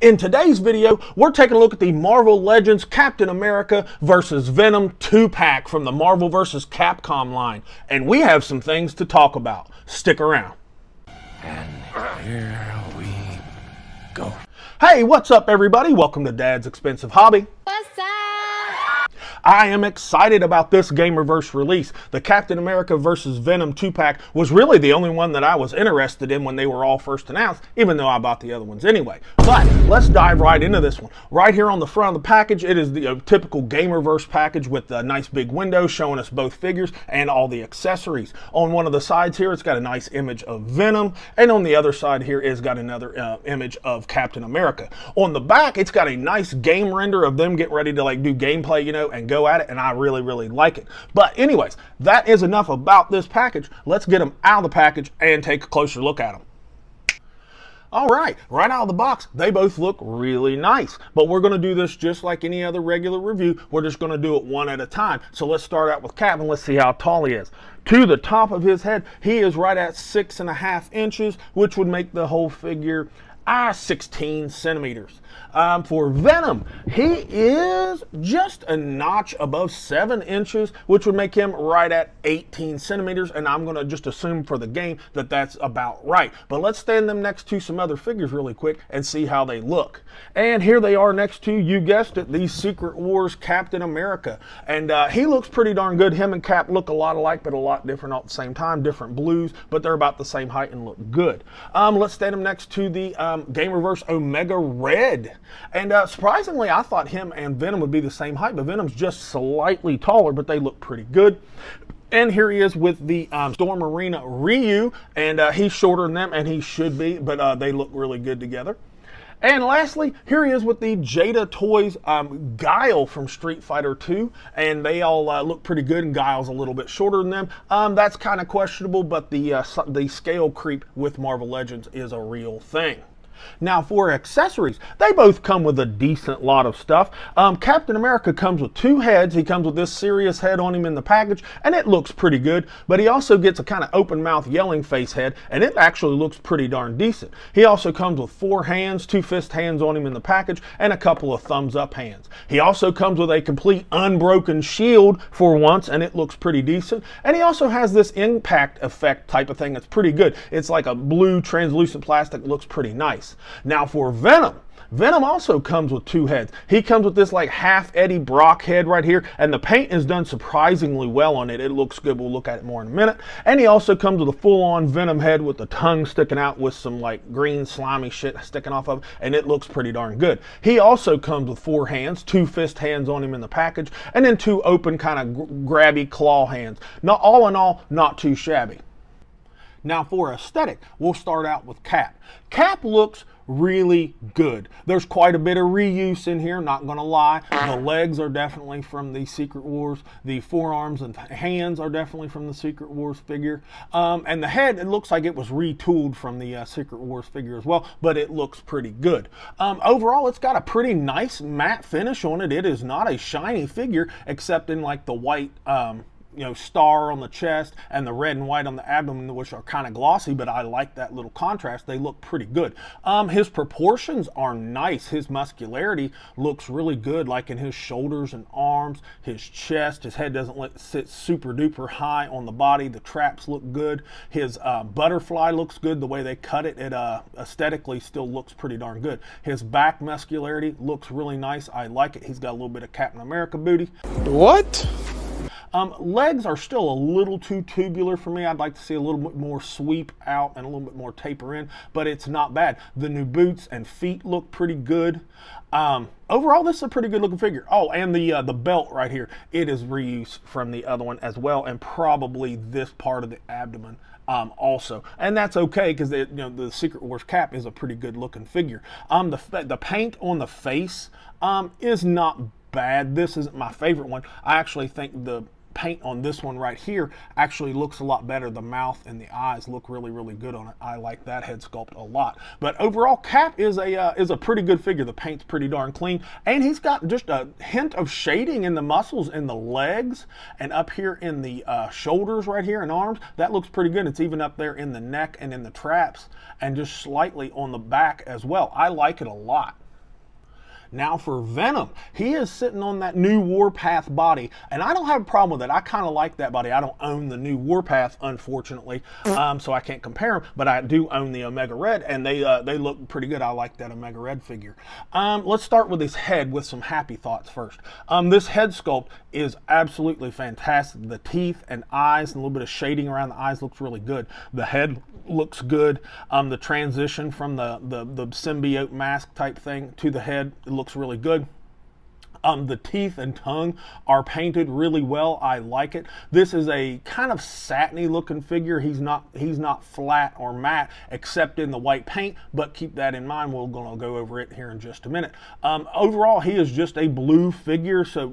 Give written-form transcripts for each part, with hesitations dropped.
In today's video, we're taking a look at the Marvel Legends Captain America versus Venom 2-pack from the Marvel vs. Capcom line. And we have some things to talk about. Stick around. And here we go. Hey, what's up everybody? Welcome to Dad's Expensive Hobby. What's up? I am excited about this Gamerverse release. The Captain America vs. Venom 2-pack was really the only one that I was interested in when they were all first announced, even though I bought the other ones anyway. But let's dive right into this one. Right here on the front of the package, it is the typical Gamerverse package with a nice big window showing us both figures and all the accessories. On one of the sides here, it's got a nice image of Venom, and on the other side here, it's got another image of Captain America. On the back, it's got a nice game render of them getting ready to do gameplay, and go at it, and I really like it. But anyways, that is enough about this package. Let's get them out of the package and take a closer look at them. Alright, right out of the box, they both look really nice. But we're going to do this just like any other regular review. We're just going to do it one at a time. So let's start out with Cap and let's see how tall he is. To the top of his head, he is right at 6.5 inches, which would make the whole figure 16 centimeters. For Venom, he is just a notch above 7 inches, which would make him right at 18 centimeters, and I'm going to just assume for the game that that's about right. But let's stand them next to some other figures really quick and see how they look. And here they are next to, you guessed it, the Secret Wars Captain America. And he looks pretty darn good. Him and Cap look a lot alike, but a lot different all at the same time. Different blues, but they're about the same height and look good. Let's stand them next to the Gamerverse Omega Red. And surprisingly, I thought him and Venom would be the same height, but Venom's just slightly taller, but they look pretty good. And here he is with the Storm Arena Ryu, and he's shorter than them, and he should be, but they look really good together. And lastly, here he is with the Jada Toys Guile from Street Fighter 2, and they all look pretty good, and Guile's a little bit shorter than them. That's kind of questionable, but the scale creep with Marvel Legends is a real thing. Now for accessories, they both come with a decent lot of stuff. Captain America comes with 2 heads. He comes with this serious head on him in the package, and it looks pretty good. But he also gets a kind of open mouth yelling face head, and it actually looks pretty darn decent. He also comes with 4 hands, 2 fist hands on him in the package, and a couple of thumbs up hands. He also comes with a complete unbroken shield for once, and it looks pretty decent. And he also has this impact effect type of thing that's pretty good. It's like a blue translucent plastic, looks pretty nice. Now for Venom, Venom also comes with 2 heads. He comes with this like half Eddie Brock head right here, and the paint is done surprisingly well on it. It looks good. We'll look at it more in a minute. And he also comes with a full-on Venom head with the tongue sticking out with some like green slimy shit sticking off of it, and it looks pretty darn good. He also comes with 4 hands, 2 fist hands on him in the package, and then 2 open kind of grabby claw hands. Not all in all, not too shabby. Now for aesthetic, we'll start out with Cap. Cap looks really good. There's quite a bit of reuse in here, not gonna lie. The legs are definitely from the Secret Wars. The forearms and hands are definitely from the Secret Wars figure. And the head, it looks like it was retooled from the Secret Wars figure as well, but it looks pretty good. Overall, it's got a pretty nice matte finish on it. It is not a shiny figure, except in like the white star on the chest and the red and white on the abdomen, which are kind of glossy, but I like that little contrast. They look pretty good. His proportions are nice. His muscularity looks really good, like in his shoulders and arms, his chest. His head doesn't sit super duper high on the body. The traps look good. His butterfly looks good. The way they cut it, it aesthetically still looks pretty darn good. His back muscularity looks really nice. I like it. He's got a little bit of Captain America booty. What? Legs are still a little too tubular for me. I'd like to see a little bit more sweep out and a little bit more taper in, but it's not bad. The new boots and feet look pretty good. Overall, this is a pretty good looking figure. Oh, and the belt right here, it is reused from the other one as well, and probably this part of the abdomen also. And that's okay, because the Secret Wars Cap is a pretty good looking figure. The paint on the face is not bad. This isn't my favorite one. I actually think the paint on this one right here actually looks a lot better. The mouth and the eyes look really good on it. I like that head sculpt a lot. But overall, Cap is a pretty good figure. The paint's pretty darn clean, and he's got just a hint of shading in the muscles in the legs and up here in the shoulders right here and arms. That looks pretty good. It's even up there in the neck and in the traps and just slightly on the back as well. I like it a lot. Now for Venom, he is sitting on that new Warpath body, and I don't have a problem with it. I kind of like that body. I don't own the new Warpath, unfortunately, so I can't compare them, but I do own the Omega Red, and they look pretty good. I like that Omega Red figure. Let's start with his head with some happy thoughts first. This head sculpt is absolutely fantastic. The teeth and eyes and a little bit of shading around the eyes looks really good. The head looks good. The transition from the symbiote mask type thing to the head, it looks really good. The teeth and tongue are painted really well. I like it. This is a kind of satiny looking figure. He's not flat or matte except in the white paint, but keep that in mind. We're going to go over it here in just a minute. Overall, he is just a blue figure, so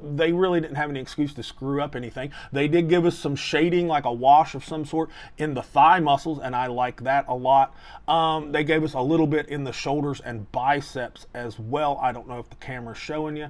they really didn't have any excuse to screw up anything. They did give us some shading, like a wash of some sort in the thigh muscles, and I like that a lot. They gave us a little bit in the shoulders and biceps as well. I don't know if the camera's showing you.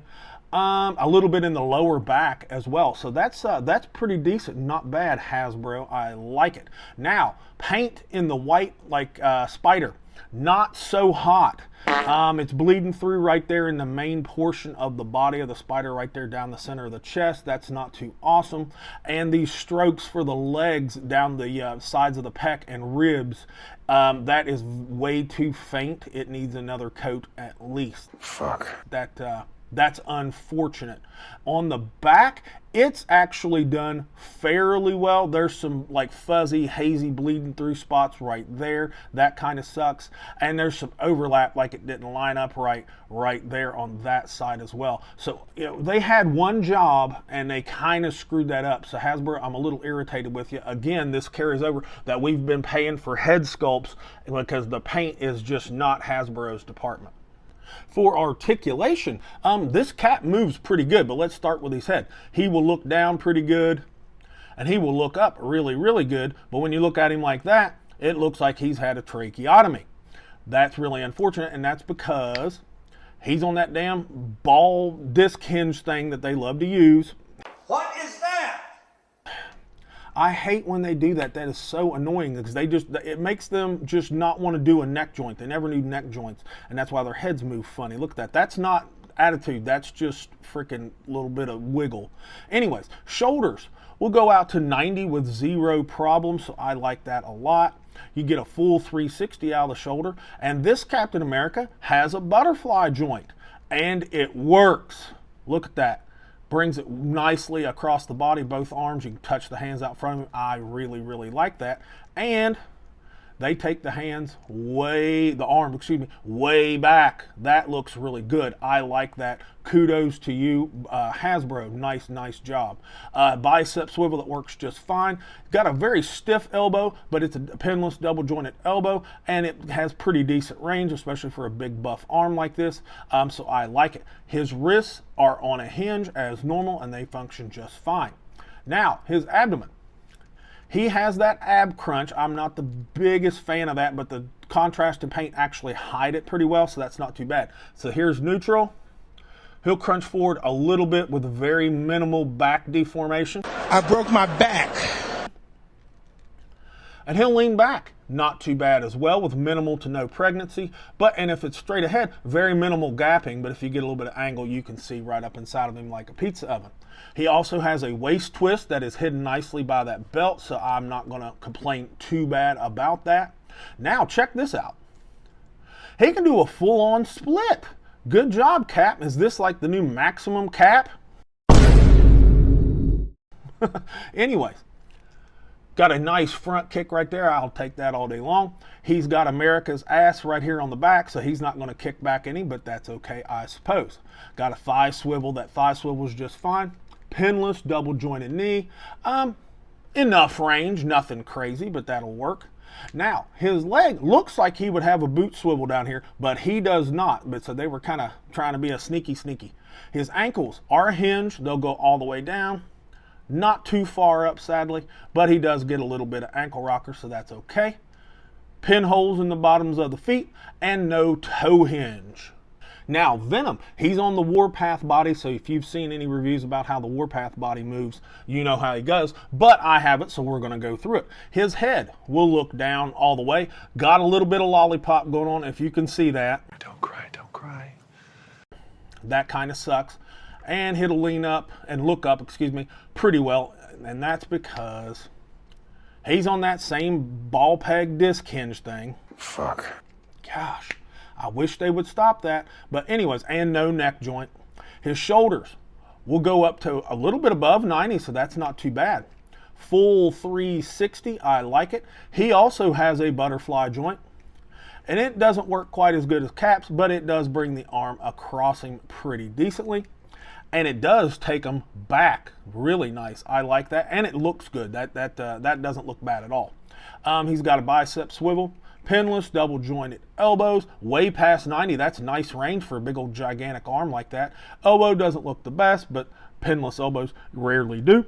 A little bit in the lower back as well. So that's pretty decent. Not bad, Hasbro. I like it. Now, paint in the white like Spider. Not so hot. It's bleeding through right there in the main portion of the body of the Spider, right there down the center of the chest. That's not too awesome. And these strokes for the legs down the sides of the pec and ribs, that is way too faint. It needs another coat at least. Fuck. That's unfortunate. On the back, it's actually done fairly well. There's some like fuzzy, hazy bleeding through spots right there. That kind of sucks. And there's some overlap, like it didn't line up right there on that side as well. So, you know, they had one job and they kind of screwed that up. So Hasbro, I'm a little irritated with you. Again, this carries over that we've been paying for head sculpts because the paint is just not Hasbro's department. For articulation, this cat moves pretty good, but let's start with his head. He will look down pretty good, and he will look up really, really good, but when you look at him like that, it looks like he's had a tracheotomy. That's really unfortunate, and that's because he's on that damn ball disc hinge thing that they love to use. What is that? I hate when they do that. That is so annoying because it makes them just not want to do a neck joint. They never need neck joints, and that's why their heads move funny. Look at that. That's not attitude. That's just freaking little bit of wiggle. Anyways, shoulders. We'll go out to 90 with zero problems, so I like that a lot. You get a full 360 out of the shoulder, and this Captain America has a butterfly joint, and it works. Look at that. Brings it nicely across the body, both arms. You can touch the hands out front of him. I really, really like that. And they take the arm, way back. That looks really good. I like that. Kudos to you, Hasbro. Nice job. Bicep swivel that works just fine. Got a very stiff elbow, but it's a pinless double jointed elbow, and it has pretty decent range, especially for a big buff arm like this. So I like it. His wrists are on a hinge as normal, and they function just fine. Now, his abdomen. He has that ab crunch. I'm not the biggest fan of that, but the contrast and paint actually hide it pretty well, so that's not too bad. So here's neutral. He'll crunch forward a little bit with very minimal back deformation. I broke my back. And he'll lean back. Not too bad as well, with minimal to no pregnancy. And if it's straight ahead, very minimal gapping, but if you get a little bit of angle, you can see right up inside of him like a pizza oven. He also has a waist twist that is hidden nicely by that belt, so I'm not going to complain too bad about that. Now, check this out. He can do a full-on split. Good job, Cap. Is this like the new maximum Cap? Anyways. Got a nice front kick right there. I'll take that all day long. He's got America's ass right here on the back, so he's not going to kick back any, but that's okay, I suppose. Got a thigh swivel. That thigh swivel is just fine. Pinless, double jointed knee. Enough range, nothing crazy, but that'll work. Now, his leg looks like he would have a boot swivel down here, but he does not. But so they were kind of trying to be a sneaky. His ankles are hinged. They'll go all the way down. Not too far up, sadly, but he does get a little bit of ankle rocker, so that's okay. Pinholes in the bottoms of the feet, and no toe hinge. Now, Venom, he's on the Warpath body, so if you've seen any reviews about how the Warpath body moves, you know how he goes, but I haven't, so we're going to go through it. His head will look down all the way. Got a little bit of lollipop going on, if you can see that. Don't cry, don't cry. That kind of sucks. And it'll lean up and look up, pretty well. And that's because he's on that same ball peg disc hinge thing. Fuck. Gosh, I wish they would stop that. But anyways, and no neck joint. His shoulders will go up to a little bit above 90, so that's not too bad. Full 360, I like it. He also has a butterfly joint. And it doesn't work quite as good as Cap's, but it does bring the arm across him pretty decently. And it does take him back really nice. I like that, and it looks good. That doesn't look bad at all. He's got a bicep swivel, pinless, double jointed elbows, way past 90. That's nice range for a big old gigantic arm like that. Elbow doesn't look the best, but pinless elbows rarely do.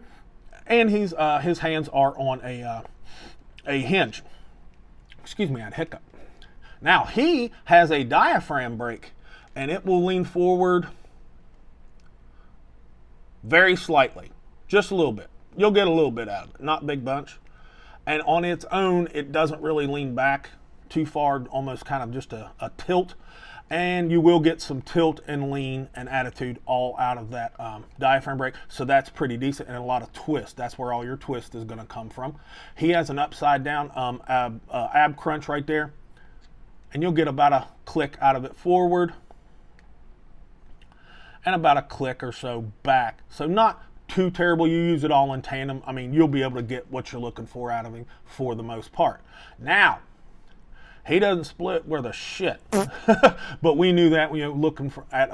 And his hands are on a hinge. Excuse me, I had a hiccup. Now he has a diaphragm brake, and it will lean forward very slightly, just a little bit. You'll get a little bit out of it, not a big bunch. And on its own, it doesn't really lean back too far, almost kind of just a tilt. And you will get some tilt and lean and attitude all out of that diaphragm brake. So that's pretty decent, and a lot of twist. That's where all your twist is going to come from. He has an upside down ab crunch right there. And you'll get about a click out of it forward. And about a click or so back. So not too terrible. You use it all in tandem. I mean, you'll be able to get what you're looking for out of him for the most part. Now, he doesn't split worth a shit. But we knew that when you're looking at,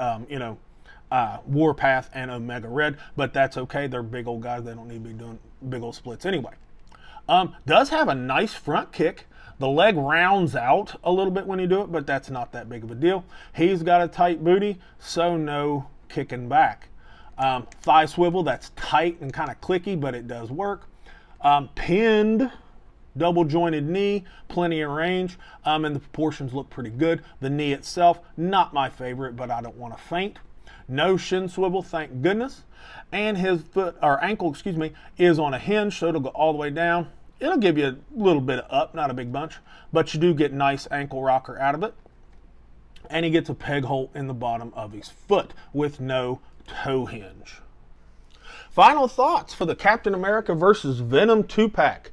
Warpath and Omega Red. But that's okay. They're big old guys. They don't need to be doing big old splits anyway. Does have a nice front kick. The leg rounds out a little bit when you do it, but that's not that big of a deal. He's got a tight booty, so no kicking back. Thigh swivel, that's tight and kind of clicky, but it does work. Pinned, double jointed knee, plenty of range, and the proportions look pretty good. The knee itself, not my favorite, but I don't want to faint. No shin swivel, thank goodness. And his ankle, is on a hinge, so it'll go all the way down. It'll give you a little bit of up, not a big bunch, but you do get nice ankle rocker out of it. And he gets a peg hole in the bottom of his foot with no toe hinge. Final thoughts for the Captain America versus Venom 2-pack.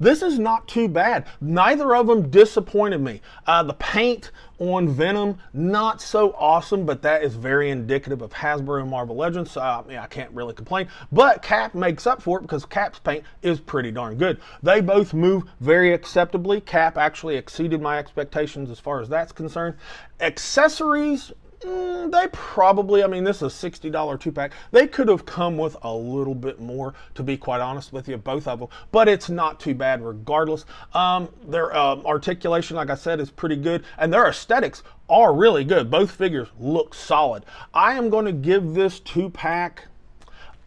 This is not too bad. Neither of them disappointed me. The paint on Venom, not so awesome, but that is very indicative of Hasbro and Marvel Legends, so I can't really complain. But Cap makes up for it because Cap's paint is pretty darn good. They both move very acceptably. Cap actually exceeded my expectations as far as that's concerned. Accessories, they probably, this is a $60 2-pack. They could have come with a little bit more, to be quite honest with you, both of them. But it's not too bad regardless. Their articulation, like I said, is pretty good. And their aesthetics are really good. Both figures look solid. I am going to give this 2-pack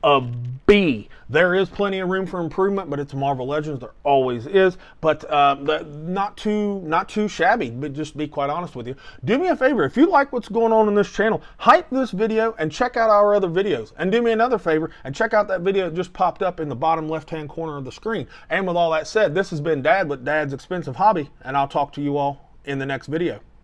a B. There is plenty of room for improvement, but it's Marvel Legends. There always is, but not too shabby. But just to be quite honest with you, do me a favor. If you like what's going on in this channel, hype this video and check out our other videos. And do me another favor and check out that video that just popped up in the bottom left-hand corner of the screen. And with all that said, this has been Dad with Dad's Expensive Hobby, and I'll talk to you all in the next video.